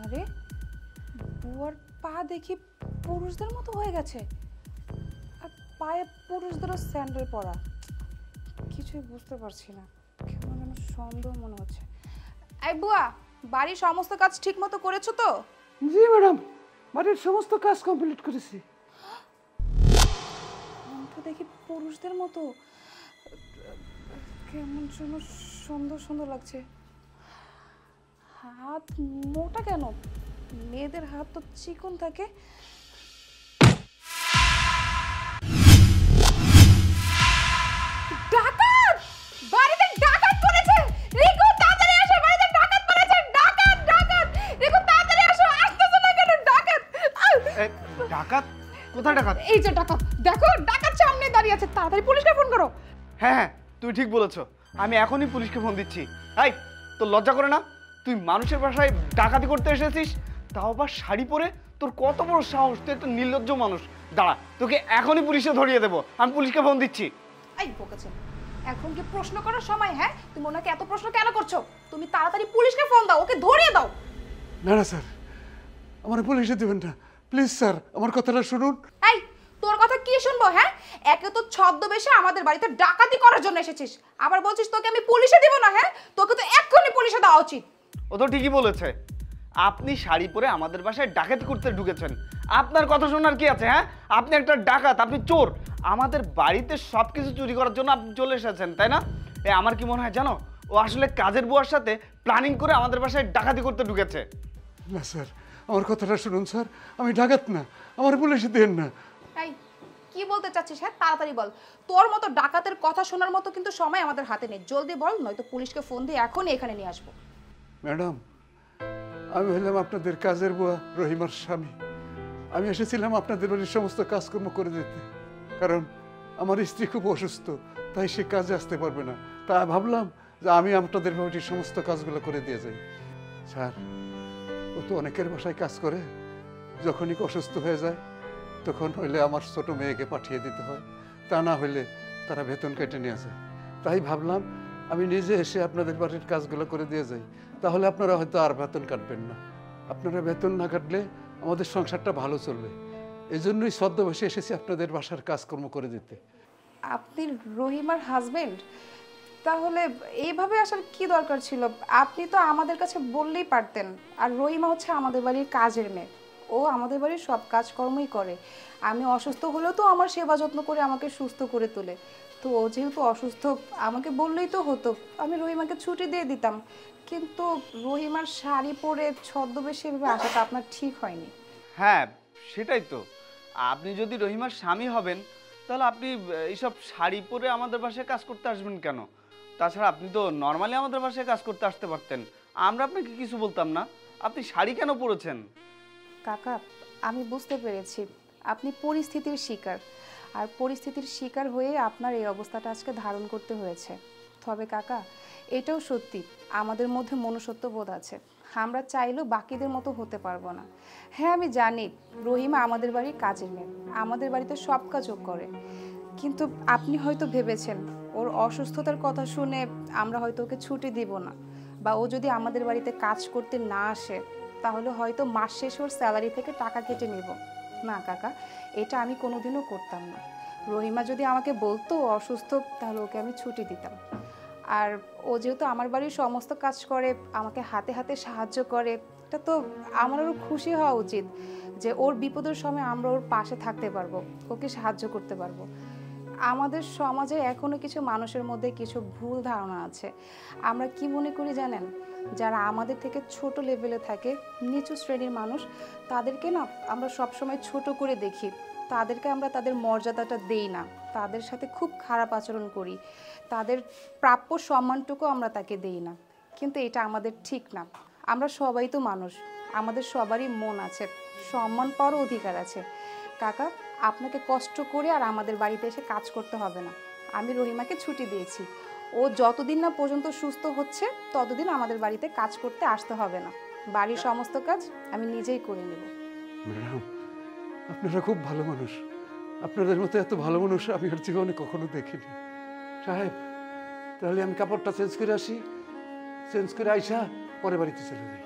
আরে বুয়ার পা দেখি পুরুষদের মতো হয়ে গেছে, আর পায়ে পুরুষদেরও স্যান্ডেল পরা। কিছুই বুঝতে পারছি না, কেমন যেন সন্দেহ মনে হচ্ছে। এই বুয়া, বাড়ির সমস্ত কাজ ঠিক মতো করেছো তো? জি ম্যাডাম, বাড়ির সমস্ত কাজ কমপ্লিট করেছি। কণ্ঠ দেখি পুরুষদের মতো, কেমন যেন সুন্দর সুন্দর লাগছে। হাত মোটা কেন? মেয়েদের হাত তো চিকন থাকে। ডাকাত! বাড়িতে ডাকাত পড়েছে! রিকু তাড়াতাড়ি আসো, বাড়িতে ডাকাত পড়েছে! ডাকাত ডাকাত! রিকু তাড়াতাড়ি আসো, আসতেছো না কেন? ডাকাত! ডাকাত? কোথায় ডাকাত? এই যে ডাকাত, দেখো ডাকাত সামনে দাঁড়িয়ে আছে, তাড়াতাড়ি পুলিশকে ফোন করো। হ্যাঁ হ্যাঁ, তুই ঠিক বলেছো, আমি এখনই পুলিশকে ফোন দিচ্ছি। এই, তোর লজ্জা করে না? তুই মানুষের বাসায় ডাকাতি করতে এসেছিস, তাও আবার শাড়ি পরে? তোর কত বড় সাহস! তুই একটা নির্লজ্জ মানুষ। দাঁড়া, তোকে এখনই পুলিশে ধরিয়ে দেবো। আমি পুলিশকে ফোন দিচ্ছি। এই বোকাচোদ, এখন কি প্রশ্ন করার সময়? হ্যাঁ, তুমি ওনাকে এত প্রশ্ন কেন করছো? তুমি তাড়াতাড়ি পুলিশকে ফোন দাও, ওকে ধরিয়ে দাও। না না স্যার, আমার পুলিশে দেবেন না প্লিজ স্যার, আমার কথাটা শুনুন। এই, তোর কথা কি শুনবো? হ্যাঁ, একে তো ছদ্মবেশে আমাদের বাড়িতে ডাকাতি করার জন্য এসেছিস, আবার বলছিস তোকে আমি পুলিশে দিব না? হ্যাঁ, তোকে তো এক্ষুনি পুলিশে দেওয়া উচিত। ও তো ঠিকই বলেছে, আপনি শাড়ি পরে আমাদের বাসায় ডাকাতি করতে ঢুকেছেন। আপনার কথা শোনার কি আছে? হ্যাঁ, আপনি একটা ডাকাত, আপনি চোর। আমাদের বাড়িতে সব কিছু চুরি করার জন্য আপনি চলে এসেছেন, তাই না? আমার কি মনে হয় জানো, ও আসলে কাজের বুয়ার সাথে প্ল্যানিং করে আমাদের বাসায় ডাকাতি করতে ঢুকেছে। না স্যার, আমার কথাটা শুনুন স্যার, আমি ডাকাত না, আমার পুলিশে দেন না। এই, কি বলতে চাচ্ছিস? হ্যাঁ, তাড়াতাড়ি বল। তোর মতো ডাকাতের কথা শোনার মতো কিন্তু সময় আমাদের হাতে নেই, জলদি বল, নয়তো পুলিশকে ফোন দিয়ে এখনই এখানে নিয়ে আসবো। ম্যাডাম, আমি হলাম আপনাদের কাজের বুয়া রহিমার স্বামী। আমি এসেছিলাম আপনাদের বাড়ির সমস্ত কাজকর্ম করে দিতে, কারণ আমার স্ত্রী খুব অসুস্থ, তাই সে কাজে আসতে পারবে না। তাই ভাবলাম যে আমি আপনাদের বাড়ির সমস্ত কাজগুলো করে দিয়ে যাই। স্যার, ও তো অনেকের বাসায় কাজ করে, যখনই অসুস্থ হয়ে যায় তখন হইলে আমার ছোট মেয়েকে পাঠিয়ে দিতে হয়, তা না হইলে তারা বেতন কেটে নিয়ে যায়। তাই ভাবলাম আমি নিজে এসে আপনাদের বাড়ির কাজগুলো করে দিয়ে যাই, তাহলে আপনারা হয়তো আর বেতন কাটবেন না। আপনারা বেতন না কাটলে আমাদের সংসারটা ভালো চলবে, এই জন্যই ছদ্মবেশে এসেছি আপনাদের বাসার কাজকর্ম করে দিতে। আপনি রহিমার হাজবেন্ড? তাহলে এইভাবে আসার কি দরকার ছিল? আপনি তো আমাদের কাছে বললেই পারতেন। আর রহিমা হচ্ছে আমাদের বাড়ির কাজের মেয়ে, ও আমাদের বাড়ির সব কাজকর্মই করে। আমি অসুস্থ হলেও তো আমার সেবা যত্ন করে আমাকে সুস্থ করে তোলে। তো ও যেহেতু অসুস্থ, আমাকে বললেই তো হতো, আমি রহিমাকে ছুটি দিয়ে দিতাম। কিন্তু রহিমার শাড়ি পরে ছদ্মবেশে এভাবে আসাটা আপনার ঠিক হয়নি। হ্যাঁ, সেটাই তো। আপনি যদি রহিমার স্বামী হবেন, তাহলে আপনি এইসব শাড়ি পরে আমাদের বাসায় কাজ করতে আসবেন কেন? তাছাড়া আপনি তো নর্মালি আমাদের বাসায় কাজ করতে আসতে পারতেন, আমরা আপনাকে কিছু বলতাম না। আপনি শাড়ি কেন পরেছেন? কাকা, আমি বুঝতে পেরেছি আপনি পরিস্থিতির শিকার, আর পরিস্থিতির শিকার হয়ে আপনার এই অবস্থাটা আজকে ধারণ করতে হয়েছে। তবে কাকা, এটাও সত্যি আমাদের মধ্যে মনুষ্যত্ব বোধ আছে, আমরা চাইলেও বাকিদের মতো হতে পারবো না। হ্যাঁ, আমি জানি রহিমা আমাদের বাড়ির কাজের মেয়ে, আমাদের বাড়িতে সব কাজও করে, কিন্তু আপনি হয়তো ভেবেছেন ওর অসুস্থতার কথা শুনে আমরা হয়তো ওকে ছুটি দিব না, বা ও যদি আমাদের বাড়িতে কাজ করতে না আসে তাহলে হয়তো মাস শেষে ওর স্যালারি থেকে টাকা কেটে নেব। না কাকা, এটা আমি কোনোদিনও করতাম না। রহিমা যদি আমাকে বলতো ও অসুস্থ, তাহলে ওকে আমি ছুটি দিতাম। আর ও যেহেতু আমার বাড়ির সমস্ত কাজ করে, আমাকে হাতে হাতে সাহায্য করে, এটা তো আমার আরও খুশি হওয়া উচিত যে ওর বিপদের সময় আমরা ওর পাশে থাকতে পারবো, ওকে সাহায্য করতে পারবো। আমাদের সমাজে এখনো কিছু মানুষের মধ্যে কিছু ভুল ধারণা আছে। আমরা কি মনে করি জানেন, যারা আমাদের থেকে ছোট লেভেলে থাকে, নিচু শ্রেণীর মানুষ, তাদেরকে না আমরা সবসময় ছোট করে দেখি, তাদেরকে আমরা তাদের মর্যাদাটা দেই না, তাদের সাথে খুব খারাপ আচরণ করি, তাদের প্রাপ্য সম্মানটুকু আমরা তাকে দেই না। কিন্তু এটা আমাদের ঠিক না। আমরা সবাই তো মানুষ, আমাদের সবারই মন আছে, সম্মান পাওয়ারও অধিকার আছে। কাকা, আপনাকে কষ্ট করে আর আমাদের বাড়িতে এসে কাজ করতে হবে না। আমি রহিমাকে ছুটি দিয়েছি, ও যতদিন না পর্যন্ত সুস্থ হচ্ছে ততদিন আমাদের বাড়িতে কাজ করতে আসতে হবে না। বাড়ির সমস্ত কাজ আমি নিজেই করে নেব। ম্যাডাম, আপনারা খুব ভালো মানুষ, আপনাদের মতো এত ভালো মানুষ আমি আর জীবনে কখনো দেখিনি। সাহেব, তাহলে আমি কাপড়টা চেঞ্জ করে আসি, চেঞ্জ করে আইসা পরে বাড়িতে চলে যাই।